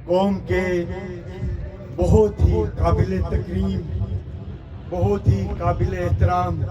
قوم کے بہت ہی قابل تکریم، بہت ہی قابل احترام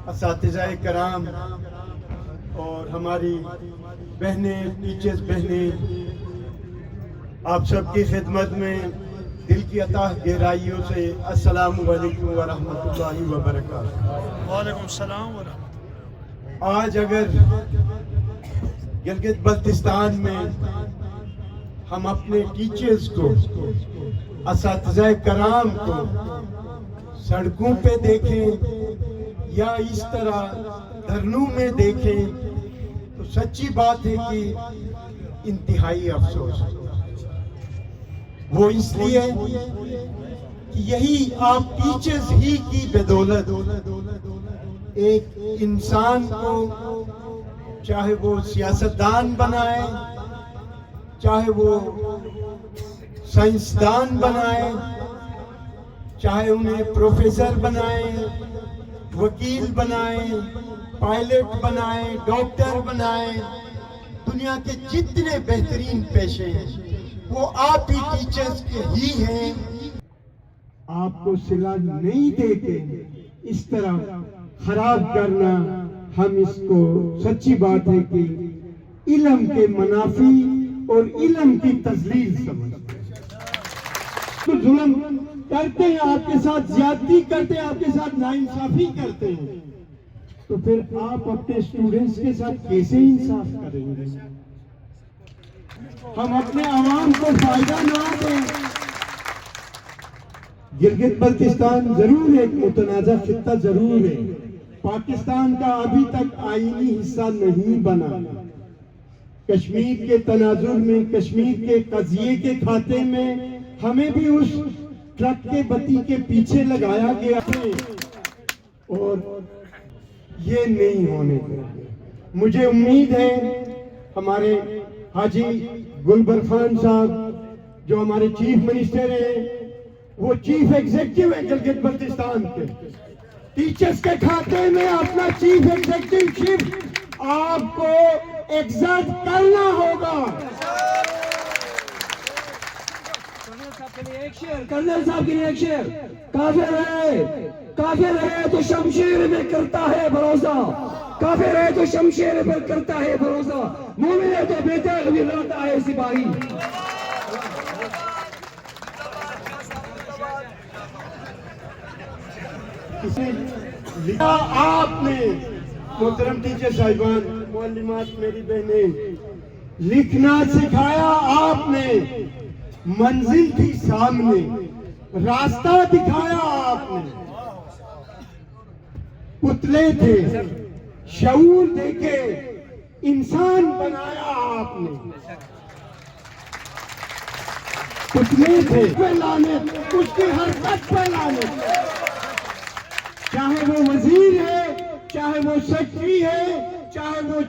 اساتذہ کرام اور ہماری بہنیں، ٹیچرز بہنیں، آپ سب کی خدمت میں دل کی عطا گہرائیوں سے السلام علیکم ورحمۃ اللہ وبرکاتہ۔ وعلیکم السلام ورحمۃ اللہ۔ آج اگر گلگت بلتستان میں ہم اپنے ٹیچرز کو، اساتذہ کرام کو سڑکوں پہ دیکھیں یا اس طرح دھرنوں میں دیکھیں تو سچی بات ہے کہ انتہائی افسوس ہے۔ وہ اس لیے کہ یہی آپ ٹیچرز ہی کی بدولت ایک انسان کو، چاہے وہ سیاستدان بنائے، چاہے وہ سائنسدان بنائے، چاہے انہیں پروفیسر بنائے، وکیل بنائے، پائلٹ بنائے، ڈاکٹر بنائے، دنیا کے جتنے بہترین پیشے ہیں وہ آپ ہی ٹیچرز کے ہی ہیں۔ آپ کو صلہ نہیں دے کے اس طرح خراب کرنا، ہم اس کو سچی بات ہے کہ علم کے منافی اور علم کی تذلیل سمجھتے ہیں۔ تو ظلم کرتے ہیں، آپ کے ساتھ زیادتی کرتے ہیں، آپ کے ساتھ ناانصافی کرتے ہیں، تو پھر آپ اپنے اسٹوڈنٹس کے ساتھ کیسے انصاف کریں گے؟ ہم اپنے عوام کو فائدہ نہ دیں۔ گلگت بلتستان ضرور ایک متنازع خطہ ضرور ہے، پاکستان کا ابھی تک آئینی حصہ نہیں بنا۔ کشمیر کے تناظر میں، کشمیر کے قضیے کے کھاتے میں ہمیں بھی اس ٹرک کے بتی کے پیچھے لگایا گیا ہے اور یہ نہیں ہونے دیں گے۔ مجھے امید ہے ہمارے حاجی گلبر خان صاحب جو ہمارے چیف منسٹر ہیں، وہ چیف ایگزیکٹو ہے گلگت بلتستان کے، ٹیچرز کے کھاتے میں اپنا چیف ایگزیکٹو شپ آپ کو ایگزرٹ کرنا ہوگا۔ کرنل صاحب کے لیے ایک شعر، کافر ہے تو شمشیر میں کرتا ہے بھروسہ، کافر ہے تو شمشیر پر کرتا ہے بھروسہ، مومن ہے تو بے داغ بھی لڑتا ہے سپاہی۔ اسے لکھا آپ نے، محترم ٹیچر صاحبان، معلمات، میری بہنیں، لکھنا سکھایا آپ نے، منزل تھی سامنے، راستہ دکھایا آپ نے، پتلے تھے، شعور دے کے انسان بنایا آپ نے، پتلے تھے پھیلانے، اس کی حرکت پھیلانے، چاہے وہ وزیر ہے، چاہے وہ سیکرٹری ہے، چاہے وہ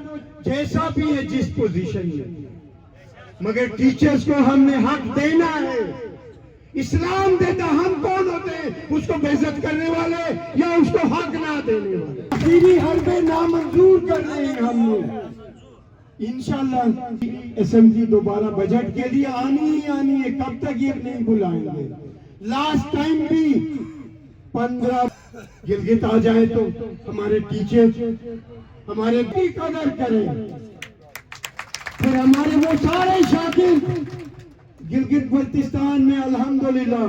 جیسا بھی ہے جس پوزیشن میں، مگر ٹیچرز کو ہم نے حق دینا ہے۔ اسلام دیتا، ہم کون ہوتے ہیں اس کو بے عزت کرنے والے یا اس کو حق نہ دینے والے؟ آخری حربیں نامنظور کرنے ہیں ہم نے۔ انشاءاللہ اسمبلی دوبارہ بجٹ کے لیے آنی ہی آنی ہے، کب تک یہ نہیں بلائیں گے؟ لاسٹ ٹائم بھی 15 گلگت آ جائے تو ہمارے ٹیچر ہمارے کی قدر کریں، پھر ہمارے وہ سارے شاگرد گلگت بلتستان میں الحمدللہ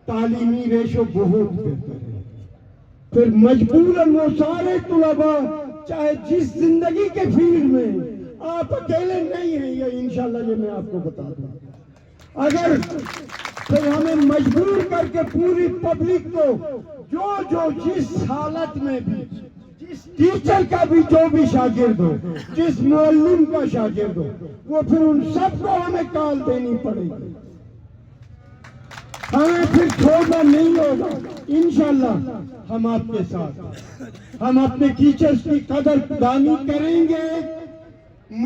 تعلیمی ریشو بہت بہتر ہے، پھر مجبوراً وہ سارے طلباء چاہے جس زندگی کے فیلڈ میں، آپ اکیلے نہیں ہیں، یہ انشاءاللہ یہ میں آپ کو بتا دوں، اگر پھر ہمیں مجبور کر کے پوری پبلک کو جو جس حالت میں بھی، جس ٹیچر کا بھی جو بھی شاگرد ہو، جس معلم کا شاگرد ہو، وہ پھر ان سب کو ہمیں کال دینی پڑے گی، ہمیں پھر چھوڑنا نہیں ہوگا۔ انشاءاللہ ہم آپ کے ساتھ، ہم اپنے ٹیچرز کی قدر دانی کریں گے۔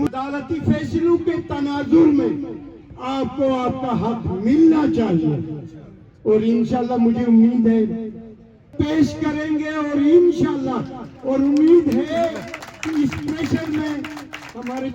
عدالتی فیصلوں کے تناظر میں آپ کو آپ کا حق ملنا چاہیے، اور انشاءاللہ مجھے امید ہے پیش کریں گے، اور انشاءاللہ اور امید ہے کہ اس پریشر میں ہمارے